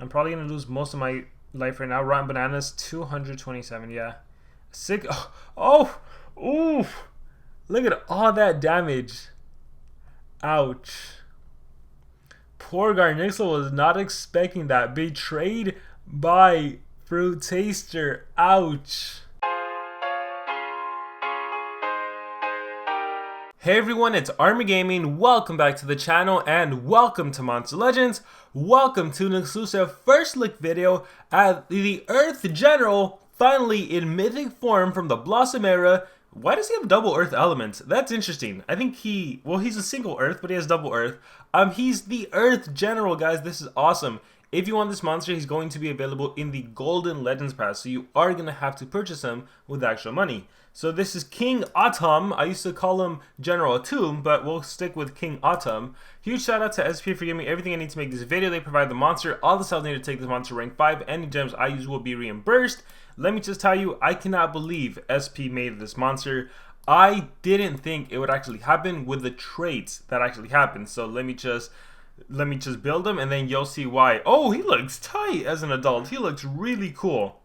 I'm probably gonna lose most of my life right now. Rotten bananas, 227. Yeah, sick. Oh, oof! Look at all that damage. Ouch. Poor Garnixel was not expecting that. Betrayed by Fruit Taster. Ouch. Hey everyone, it's Army Gaming. Welcome back to the channel and welcome to Monster Legends. Welcome to an exclusive first look video at the Earth General, finally in mythic form from the Blossom era. Why does he have double Earth elements? That's interesting. I think he's a single Earth, but he has double Earth. He's the Earth General, guys. This is awesome. If you want this monster, he's going to be available in the Golden Legends Pass, so you are going to have to purchase him with actual money. So this is King Atum. I used to call him General Atum, but we'll stick with King Atum. Huge shout out to SP for giving me everything I need to make this video. They provide the monster, all the cells needed to take this monster rank 5. Any gems I use will be reimbursed. Let me just tell you, I cannot believe SP made this monster. I didn't think it would actually happen with the traits that actually happened. So let me just build him and then you'll see why. Oh, he looks tight as an adult. He looks really cool.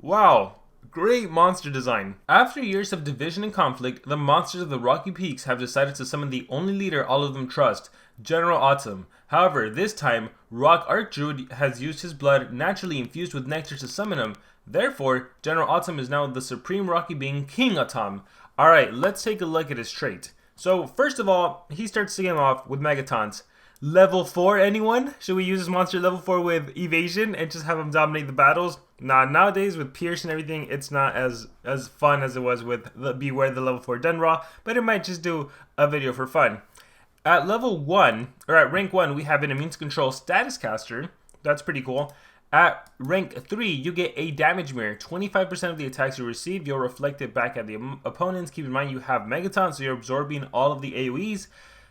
Wow. Great monster design. After years of division and conflict, the monsters of the Rocky Peaks have decided to summon the only leader all of them trust, General Atum. However, this time, Rock Archdruid has used his blood naturally infused with nectar to summon him. Therefore, General Atum is now the supreme Rocky being King Atum. Alright, let's take a look at his trait. So, first of all, he starts the game off with Megatons. Level 4, anyone? Should we use this monster level 4 with evasion and just have him dominate the battles? Nah, nowadays with Pierce and everything, it's not as fun as it was with the Beware the level 4 Denra, but it might just do a video for fun. At level 1, or at rank 1, we have an immune to control status caster. That's pretty cool. At rank 3, you get a damage mirror. 25% of the attacks you receive, you'll reflect it back at the opponents. Keep in mind you have Megaton, so you're absorbing all of the AoEs.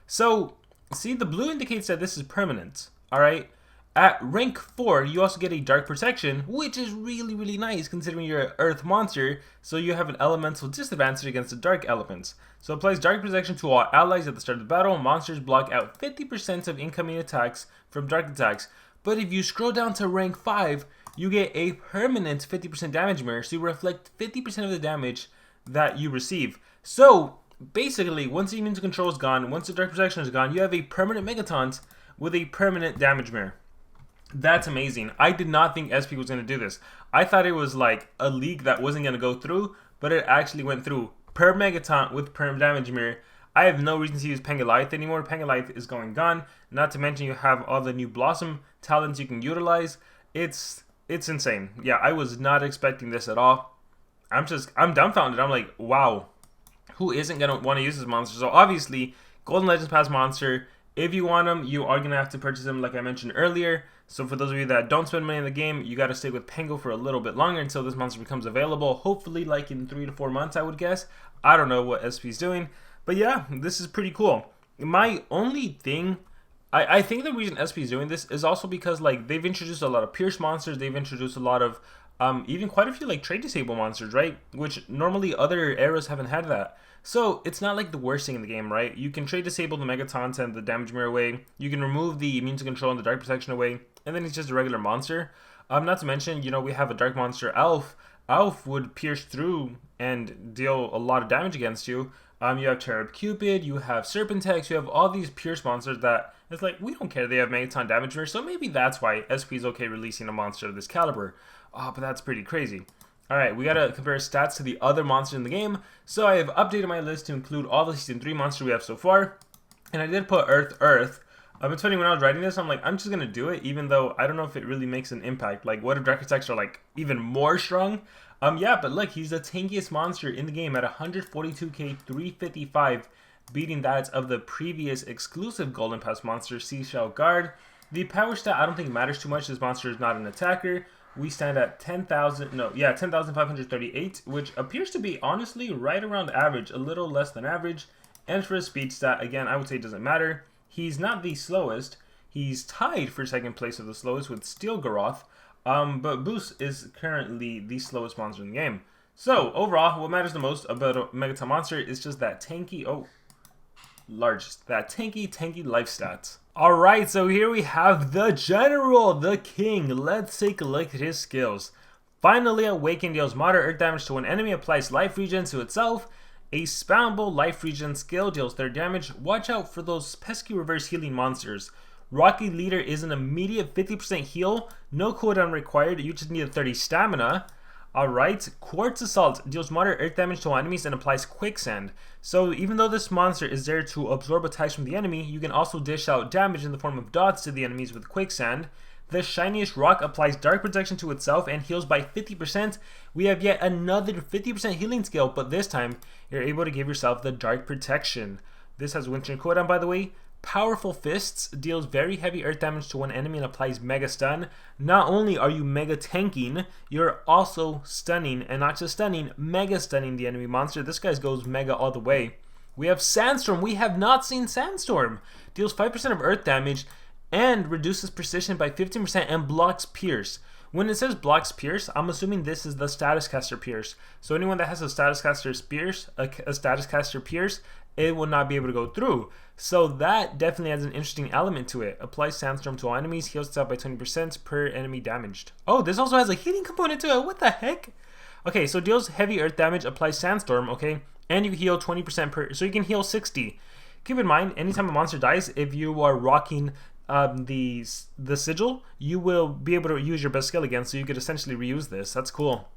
So, see, the blue indicates that this is permanent, alright? At rank 4, you also get a Dark Protection, which is really, really nice considering you're an Earth monster, so you have an elemental disadvantage against the Dark elements. So it applies Dark Protection to all allies at the start of the battle. Monsters block out 50% of incoming attacks from Dark attacks. But if you scroll down to rank 5, you get a permanent 50% damage mirror, so you reflect 50% of the damage that you receive. So, basically, once the immune control is gone, once the Dark Protection is gone, you have a permanent Megaton with a permanent damage mirror. That's amazing. I did not think SP was going to do this. I thought it was like a leak that wasn't going to go through, but it actually went through. Per Megaton with per damage mirror. I have no reason to use Pangoliath anymore. Pangoliath is going gone. Not to mention you have all the new Blossom talents you can utilize. It's insane. Yeah, I was not expecting this at all. I'm dumbfounded. I'm like, wow. Who isn't going to want to use this monster? So obviously, Golden Legends Pass monster. If you want him, you are going to have to purchase him like I mentioned earlier. So for those of you that don't spend money in the game, you got to stay with Pango for a little bit longer until this monster becomes available. Hopefully like in 3 to 4 months, I would guess. I don't know what SP's doing. But yeah, this is pretty cool. My only thing, I think the reason SP is doing this is also because like they've introduced a lot of Pierce monsters. They've introduced a lot of even quite a few like trade disable monsters, right? Which normally other eras haven't had that. So it's not like the worst thing in the game, right? You can trade disable the Megatons and the damage mirror away. You can remove the immune to control and the Dark Protection away. And then he's just a regular monster. Not to mention, you know, we have a dark monster, Elf. Elf would pierce through and deal a lot of damage against you. You have Cherub Cupid, you have Serpentex, you have all these pierce monsters that it's like, we don't care they have Megaton damage mirror, so maybe that's why SP is okay releasing a monster of this caliber. But that's pretty crazy. Alright, we gotta compare stats to the other monsters in the game. So I have updated my list to include all the Season 3 monsters we have so far. And I did put Earth. It's funny, when I was writing this, I'm like, I'm just gonna do it, even though I don't know if it really makes an impact. Like, what if Dark attacks are like even more strong? Yeah, but look, he's the tankiest monster in the game at 142k 355, beating that of the previous exclusive Golden Pass monster, Seashell Guard. The power stat I don't think matters too much. This monster is not an attacker. We stand at 10,538, which appears to be honestly right around average, a little less than average. And for his speed stat, again, I would say it doesn't matter. He's not the slowest. He's tied for second place of the slowest with Steel Garoth. But Boost is currently the slowest monster in the game. So, overall, what matters the most about a Megaton monster is just that tanky, that tanky life stats. Alright, so here we have the General, the King. Let's take a look at his skills. Finally Awakened deals moderate earth damage to an enemy, applies life regen to itself. A spammable life regen skill deals 3rd damage. Watch out for those pesky reverse healing monsters. Rocky Leader is an immediate 50% heal, no cooldown required, you just need a 30 stamina. Alright, Quartz Assault deals moderate earth damage to all enemies and applies quicksand. So even though this monster is there to absorb attacks from the enemy, you can also dish out damage in the form of dots to the enemies with quicksand. The Shiniest Rock applies dark protection to itself and heals by 50%. We have yet another 50% healing skill, but this time you're able to give yourself the dark protection. This has winter cooldown, by the way. Powerful Fists deals very heavy earth damage to one enemy and applies mega stun. Not only are you mega tanking, you're also stunning, and not just stunning, mega stunning the enemy monster. This guy goes mega all the way. We have Sandstorm. We have not seen Sandstorm. Deals 5% of earth damage and reduces precision by 15% and blocks pierce. When it says blocks pierce, I'm assuming this is the status caster pierce. So anyone that has a status caster pierce, it will not be able to go through. So that definitely has an interesting element to it. Applies Sandstorm to all enemies, heals itself by 20% per enemy damaged. Oh, this also has a healing component to it. What the heck? Okay, so deals heavy earth damage, applies Sandstorm, okay? And you heal 20% per, so you can heal 60. Keep in mind, anytime a monster dies, if you are rocking the sigil, you will be able to use your best skill again, so you could essentially reuse this. That's cool.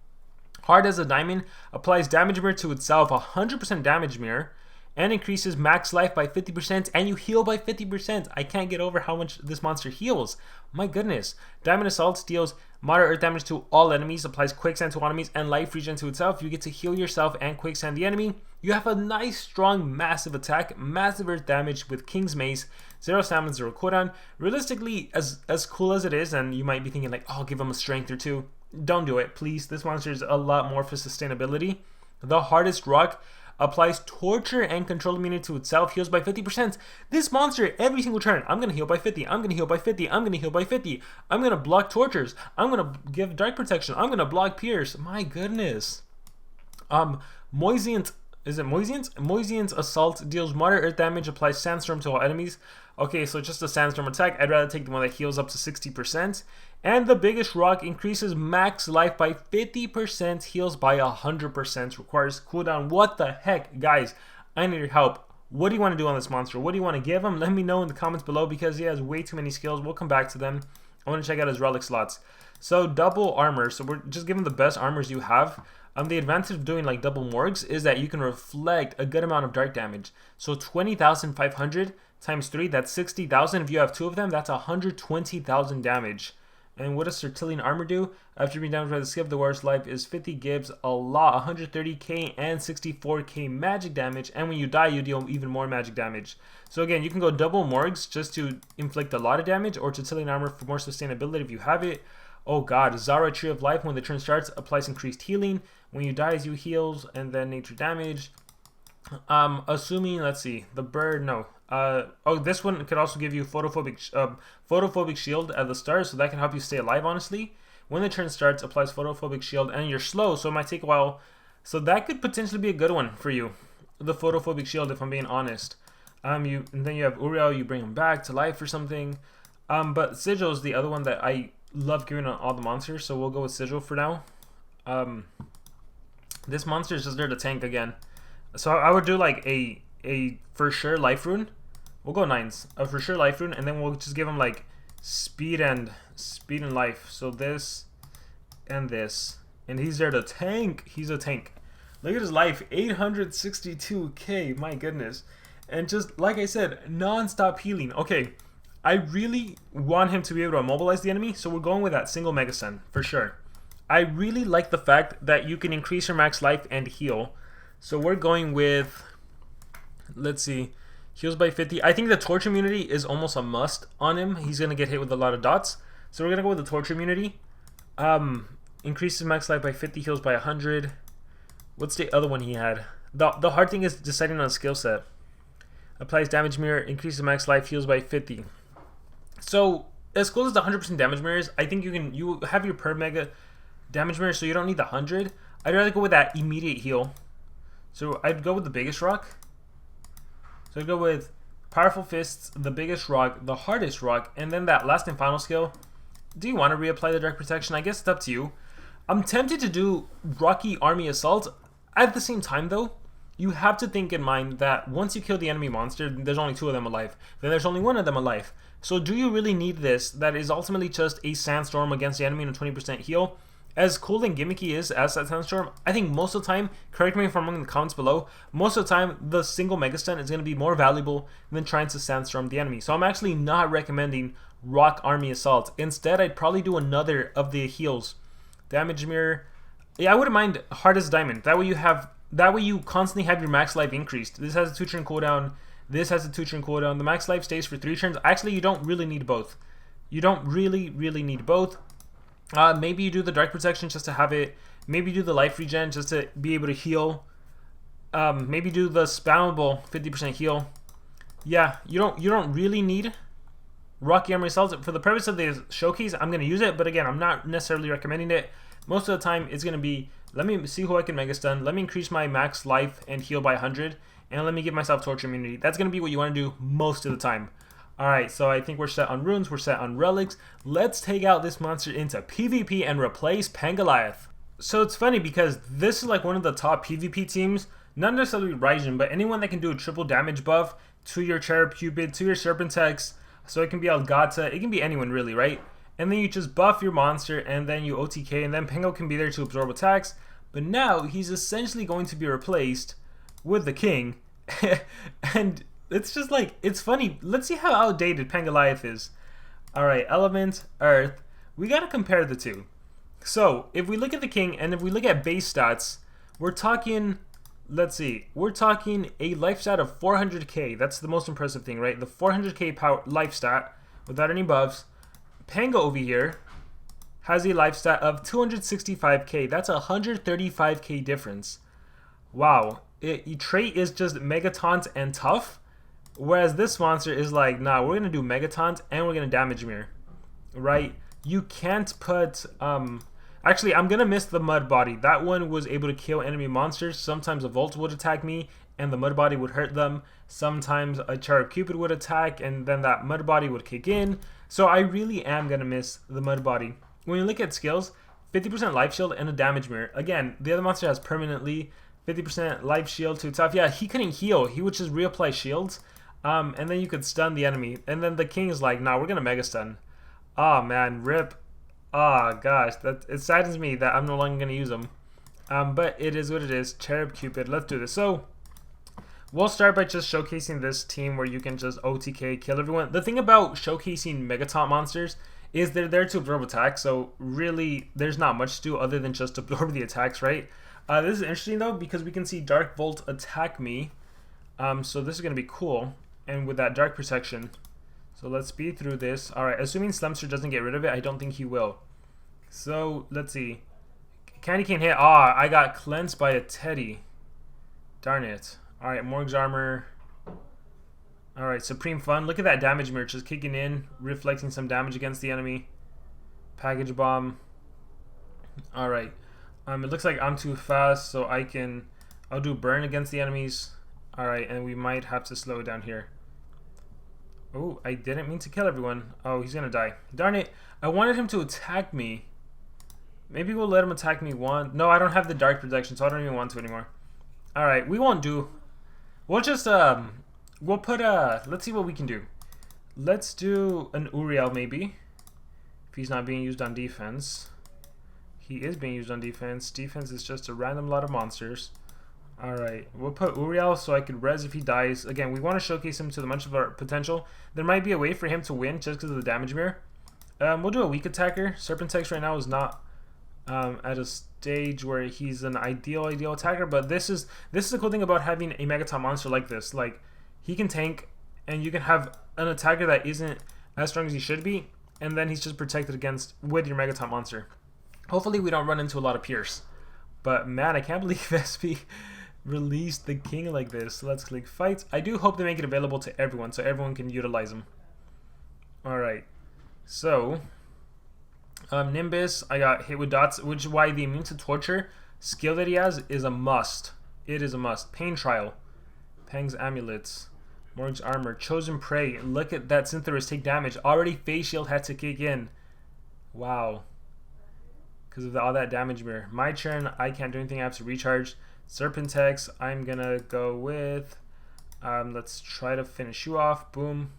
Hard as a Diamond applies damage mirror to itself, 100% damage mirror, and increases max life by 50%, and you heal by 50%. I can't get over how much this monster heals. My goodness. Diamond Assault deals moderate earth damage to all enemies, applies quicksand to all enemies, and life regen to itself. You get to heal yourself and quicksand the enemy. You have a nice, strong, massive attack, massive earth damage with King's Mace, 0 stamina, 0 cooldown. Realistically, as cool as it is, and you might be thinking like, oh, I'll give him a strength or 2. Don't do it, please. This monster is a lot more for sustainability. The Hardest Rock applies torture and control immunity to itself, heals by 50%. This monster, every single turn, I'm going to heal by 50, I'm going to heal by 50, I'm going to heal by 50, I'm going to block tortures, I'm going to give dark protection, I'm going to block pierce. My goodness. Moisient, is it Moisient? Moisient's Assault deals moderate earth damage, applies Sandstorm to all enemies. Okay, so just a Sandstorm attack. I'd rather take the one that heals up to 60%. And the Biggest Rock increases max life by 50%, heals by 100%, requires cooldown. What the heck, guys? I need your help. What do you want to do on this monster? What do you want to give him? Let me know in the comments below, because he has way too many skills. We'll come back to them. I want to check out his relic slots. So double armor. So we're just giving the best armors you have. The advantage of doing like double morgs is that you can reflect a good amount of dark damage. So 20,500 times 3, that's 60,000. If you have 2 of them, that's 120,000 damage. And what does Sertilian Armor do? After being damaged by the skill of the warrior's life is 50, gives a lot, 130k and 64k magic damage. And when you die, you deal even more magic damage. So again, you can go double morgs just to inflict a lot of damage, or Sertilian Armor for more sustainability if you have it. Oh god, Zara Tree of Life, when the turn starts, applies increased healing. When you die, you heals, and then nature damage. Assuming, let's see, the bird, no. Oh, this one could also give you photophobic shield at the start, so that can help you stay alive, honestly. When the turn starts, applies photophobic shield, and you're slow, so it might take a while. So that could potentially be a good one for you, the photophobic shield, if I'm being honest. And then you have Uriel, you bring him back to life or something. But Sigil is the other one that I love giving on all the monsters, so we'll go with Sigil for now. This monster is just there to tank again. So I would do like a for sure life rune. We'll go 9s. A for sure life rune, and then we'll just give him like speed and life. So this and this. And he's there to tank. He's a tank. Look at his life, 862k, my goodness. And just like I said, non-stop healing. Okay, I really want him to be able to immobilize the enemy, so we're going with that single Mega Stun for sure. I really like the fact that you can increase your max life and heal. So we're going with, let's see, heals by 50. I think the torch immunity is almost a must on him. He's going to get hit with a lot of dots. So we're going to go with the torch immunity. Increases max life by 50, heals by 100. What's the other one he had? The hard thing is deciding on a skill set. Applies damage mirror, increases max life, heals by 50. So as cool as the 100% damage mirrors, I think you have your per mega damage mirror, so you don't need the 100. I'd rather go with that immediate heal. So I'd go with the Biggest Rock. So I'd go with Powerful Fists, the biggest rock, the hardest rock, and then that last and final skill. Do you want to reapply the Dark Protection? I guess it's up to you. I'm tempted to do Rocky Army Assault. At the same time though, you have to think in mind that once you kill the enemy monster, there's only 2 of them alive. Then there's only 1 of them alive. So do you really need this that is ultimately just a Sandstorm against the enemy and a 20% heal? As cool and gimmicky is as that Sandstorm, I think most of the time, correct me if I'm wrong in the comments below, most of the time the single Mega Stun is going to be more valuable than trying to Sandstorm the enemy. So I'm actually not recommending Rock Army Assault. Instead, I'd probably do another of the heals. Damage Mirror. Yeah, I wouldn't mind Hardest Diamond. That way you constantly have your max life increased. This has a 2-turn cooldown. This has a 2-turn cooldown. The max life stays for 3 turns. Actually, you don't really need both. You don't really need both. Maybe you do the Dark Protection just to have it. Maybe do the Life Regen just to be able to heal. Maybe do the spammable 50% heal. Yeah, you don't really need Rocky Army Assault. For the purpose of the showcase, I'm going to use it. But again, I'm not necessarily recommending it. Most of the time, it's going to be, let me see who I can Mega Stun. Let me increase my max life and heal by 100. And let me give myself Torture Immunity. That's going to be what you want to do most of the time. Alright, so I think we're set on runes, we're set on relics. Let's take out this monster into PvP and replace Pangoliath. So it's funny because this is like one of the top PvP teams, not necessarily Raijin, but anyone that can do a triple damage buff to your Cherub Cupid, to your Serpentex, so it can be Elgato, it can be anyone really, right? And then you just buff your monster and then you OTK and then Pango can be there to absorb attacks. But now he's essentially going to be replaced with the king. And it's just like, it's funny. Let's see how outdated Pangoliath is. Alright, element, earth. We gotta compare the two. So, if we look at the king and if we look at base stats, we're talking, let's see, we're talking a life stat of 400k. That's the most impressive thing, right? The 400k power life stat without any buffs. Pango over here has a life stat of 265k. That's a 135k difference. Wow. Trait is just Mega Taunt and Tough. Whereas this monster is like, nah, we're gonna do Mega Taunt and we're gonna Damage Mirror, right? You can't put, actually, I'm gonna miss the Mud Body. That one was able to kill enemy monsters. Sometimes a Volt would attack me and the Mud Body would hurt them. Sometimes a Cherub Cupid would attack and then that Mud Body would kick in. So I really am gonna miss the Mud Body. When you look at skills, 50% Life Shield and a Damage Mirror. Again, the other monster has permanently 50% Life Shield to Tough. Yeah, he couldn't heal. He would just reapply shields. And then you could stun the enemy. And then the king is like, nah, we're gonna Mega Stun. Oh man, rip. Oh gosh, it saddens me that I'm no longer gonna use them. But it is what it is. Cherub Cupid, let's do this. So, we'll start by just showcasing this team where you can just OTK, kill everyone. The thing about showcasing Megataunt monsters is they're there to absorb attacks. So really, there's not much to do other than just absorb the attacks, right? This is interesting though because we can see Dark Volt attack me. So this is gonna be cool. And with that Dark Protection. So let's speed through this. Alright, assuming Slemster doesn't get rid of it, I don't think he will. So, let's see. Candy Cane hit. Ah, I got cleansed by a Teddy. Darn it. Alright, Morg's Armor. Alright, Supreme Fun. Look at that Damage Mirror just kicking in, reflecting some damage against the enemy. Package Bomb. Alright. It looks like I'm too fast, so I'll do Burn against the enemies. Alright, and we might have to slow it down here. Oh, I didn't mean to kill everyone. Oh, he's gonna die. Darn it. I wanted him to attack me. Maybe we'll let him attack me one. No, I don't have the Dark Protection, so I don't even want to anymore. Alright, we won't do. We'll just, we'll put, let's see what we can do. Let's do an Uriel, maybe. If he's not being used on defense. He is being used on defense. Defense is just a random lot of monsters. Alright, we'll put Uriel so I could res if he dies. Again, we want to showcase him to the much of our potential. There might be a way for him to win just because of the Damage Mirror. We'll do a weak attacker. Serpentex right now is not at a stage where he's an ideal attacker, but this is the cool thing about having a Megataunt monster like this. Like, he can tank, and you can have an attacker that isn't as strong as he should be, and then he's just protected against with your Megataunt monster. Hopefully we don't run into a lot of Pierce. But man, I can't believe SP released the king like this. Let's click fights. I do hope they make it available to everyone so everyone can utilize them. Alright, so Nimbus, I got hit with dots, which is why the immune to torture skill that he has is a must. It is a must. Pain Trial, Pang's Amulets. Morg's armor. Chosen prey. Look at that Syntheris take damage. Already face shield had to kick in. Wow. Because of all that damage mirror. My turn. I can't do anything. I have to recharge. Serpentex. I'm gonna go with... let's try to finish you off. Boom.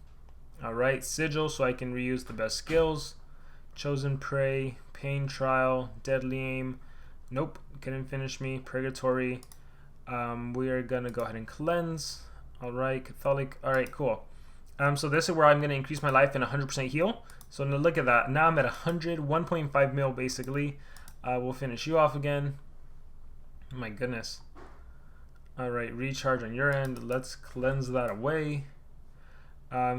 Alright. Sigil, so I can reuse the best skills. Chosen prey. Pain trial. Deadly aim. Nope. Couldn't finish me. Purgatory. We are gonna go ahead and cleanse. Alright. Catholic. Alright, cool. So this is where I'm gonna increase my life and 100% heal. So now look at that. Now I'm at 101.5 mil basically. We'll finish you off again. Oh my goodness. Alright, recharge on your end. Let's cleanse that away.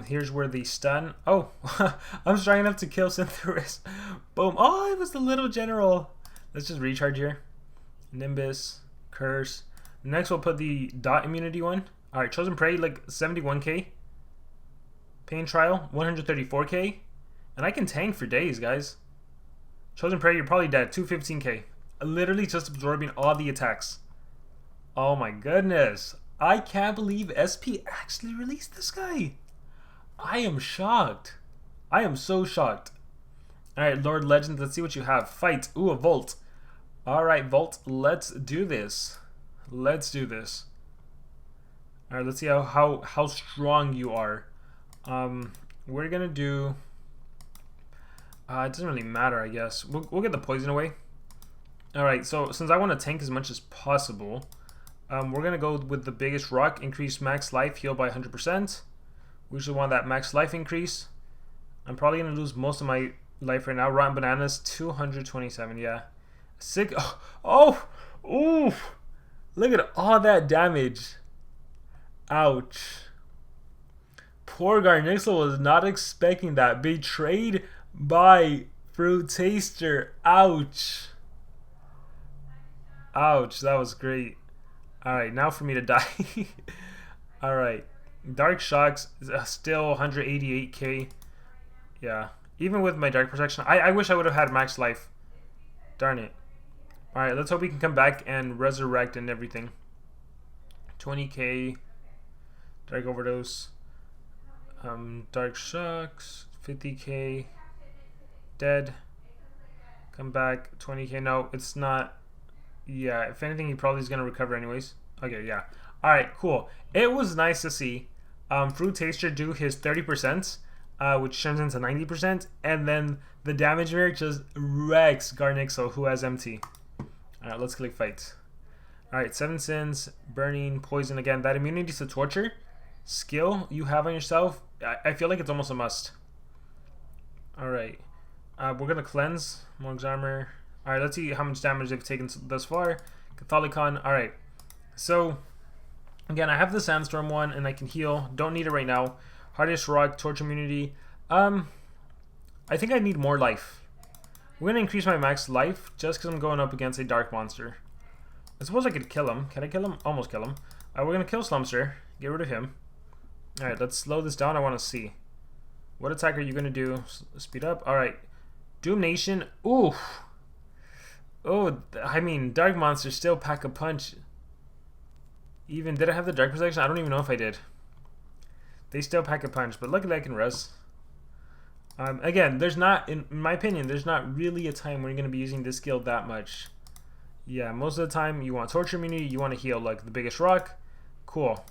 Here's where the stun. Oh, I'm strong enough to kill Syntheris. Boom. Oh, it was the little general. Let's just recharge here. Nimbus. Curse. Next we'll put the dot immunity one. Alright, Chosen Prey like 71k. Pain Trial 134k. And I can tank for days, guys. Chosen Prey, you're probably dead. 215k. Literally just absorbing all the attacks. Oh my goodness. I can't believe SP actually released this guy. I am shocked. I am so shocked. Alright, Lord Legend, let's see what you have. Fight. Ooh, a Volt. Alright, Volt, let's do this. Let's do this. Alright, let's see how strong you are. We're gonna do... it doesn't really matter, I guess. We'll get the poison away. Alright, so since I want to tank as much as possible, we're going to go with the biggest rock. Increase max life, heal by 100%. We should want that max life increase. I'm probably going to lose most of my life right now. Rotten Bananas, 227, yeah. Sick. Oh! Ooh! Look at all that damage. Ouch. Poor Garnixel was not expecting that. Betrayed by Fruit Taster. Ouch. Ouch, that was great. Alright, now for me to die. Alright. Dark Shocks is still 188k. Yeah. Even with my Dark Protection, I wish I would have had max life. Darn it. Alright, let's hope we can come back and resurrect and everything. 20k. Dark Overdose. Dark Shocks. 50k. Dead. Come back. 20k. No, it's not. Yeah, if anything, he probably is going to recover anyways. Okay, yeah. Alright, cool. It was nice to see Fruit Taster do his 30%, which turns into 90%, and then the damage mirror just wrecks Garnixel, who has MT. Alright, let's click fight. Alright, 7 Sins, Burning, Poison again. That immunity to torture skill you have on yourself, I feel like it's almost a must. Alright. We're going to cleanse. Morg's armor. Alright, let's see how much damage they've taken thus far. Catholicon. Alright. So, again, I have the Sandstorm one, and I can heal. Don't need it right now. Hardest Rock, Torch Immunity. I think I need more life. I'm going to increase my max life, just because I'm going up against a Dark Monster. I suppose I could kill him. Can I kill him? Almost kill him. We're going to kill Slumster. Get rid of him. Alright, let's slow this down. I want to see. What attack are you going to do? Speed up. Alright. Doom Nation. Ooh. Oh, I mean, Dark Monsters still pack a punch. Even, did I have the Dark Protection? I don't even know if I did. They still pack a punch, but luckily I can res. Again, there's not, in my opinion, there's not really a time where you're going to be using this skill that much. Yeah, most of the time you want Torture Immunity, you want to heal, like the biggest rock. Cool.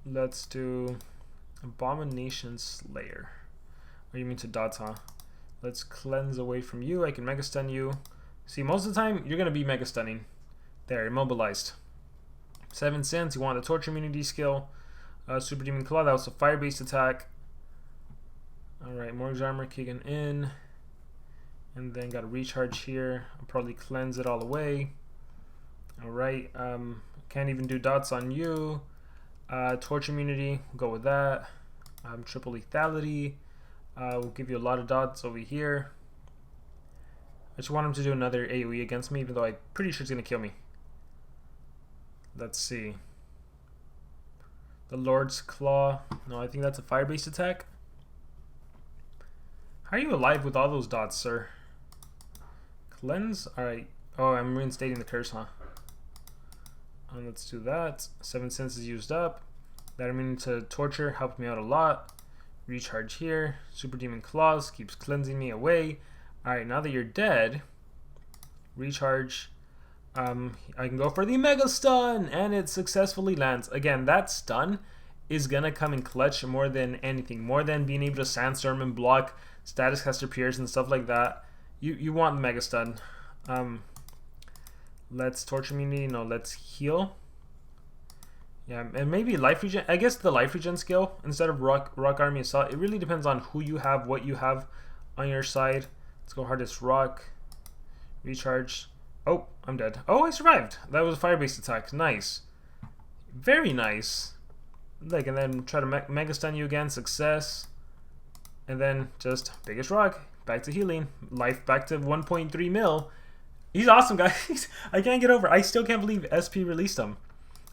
Let's do Abomination Slayer. Or you mean to dots, huh? Let's cleanse away from you. I can Mega Stun you. See, most of the time, you're going to be Mega Stunning. There, immobilized. 7 Sins, you want the Torture Immunity skill. Super Demon Claw, that was a fire-based attack. Alright, Morg's armor kicking in. And then got a recharge here. I'll probably cleanse it all away. Alright, can't even do dots on you. Torture Immunity, we'll go with that. Triple Lethality. We'll give you a lot of dots over here. I just want him to do another AoE against me, even though I'm pretty sure it's going to kill me. Let's see. The Lord's Claw. No, I think that's a fire-based attack. How are you alive with all those dots, sir? Cleanse? Alright. Oh, I'm reinstating the curse, huh? Let's do that. 7 Senses used up. That immune to torture helped me out a lot. Recharge here. Super Demon Claws keeps cleansing me away. Alright, now that you're dead, recharge. I can go for the Mega Stun, and it successfully lands. Again, that stun is gonna come in clutch more than anything, more than being able to Sandstorm and block status caster peers and stuff like that. You want the Mega Stun. Let's torture immunity. No, let's heal. Yeah, and maybe life regen. I guess the life regen skill instead of rock army assault. It really depends on who you have, what you have on your side. Let's go hardest rock. Recharge. Oh, I'm dead. Oh, I survived. That was a fire-based attack. Nice. Very nice. Like, and then try to mega stun you again. Success. And then just biggest rock. Back to healing. Life back to 1.3 mil. He's awesome, guys. I can't get over it. I still can't believe SP released him.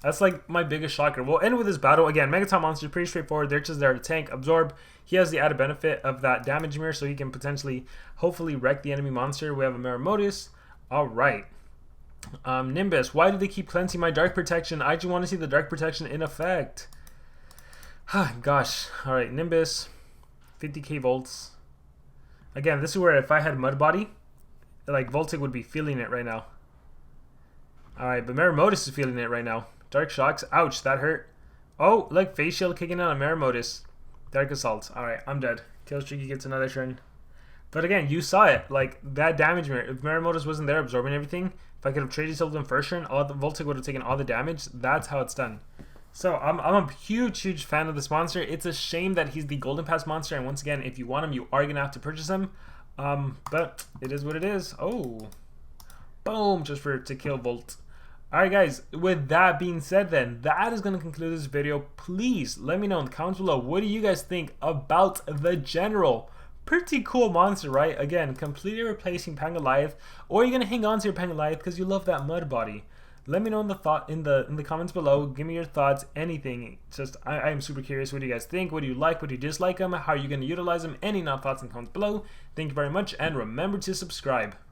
That's like my biggest shocker. We'll end with this battle. Again, Megaton monsters, pretty straightforward. They're just there to tank, absorb. He has the added benefit of that damage mirror, so he can potentially, hopefully, wreck the enemy monster. We have a Maramotus. Alright. Nimbus. Why do they keep cleansing my Dark Protection? I just want to see the Dark Protection in effect. Gosh. Alright, Nimbus. 50k volts. Again, this is where if I had Mud Body, like, Voltic would be feeling it right now. Alright, but Maramotus is feeling it right now. Dark Shocks. Ouch, that hurt. Oh, like Face Shield kicking out on Maramotus. Dark Assault. Alright, I'm dead. Killstreaky gets another turn. But again, you saw it. Like, that damage mirror. If Maramotus wasn't there absorbing everything, if I could have traded Shield in first turn, all the Voltic would have taken all the damage. That's how it's done. So, I'm a huge fan of this monster. It's a shame that he's the Golden Pass monster. And once again, if you want him, you are going to have to purchase him. But it is what it is. Oh. Boom. Just to kill Volt. Alright guys, with that being said then, that is going to conclude this video. Please let me know in the comments below, what do you guys think about the General? Pretty cool monster, right? Again, completely replacing Pangoliath, or you're going to hang on to your Pangoliath because you love that mud body. Let me know in the comments below. Give me your thoughts, anything. Just I am super curious. What do you guys think? What do you like? What do you dislike them? How are you going to utilize them? Any thoughts and comments below. Thank you very much, and remember to subscribe.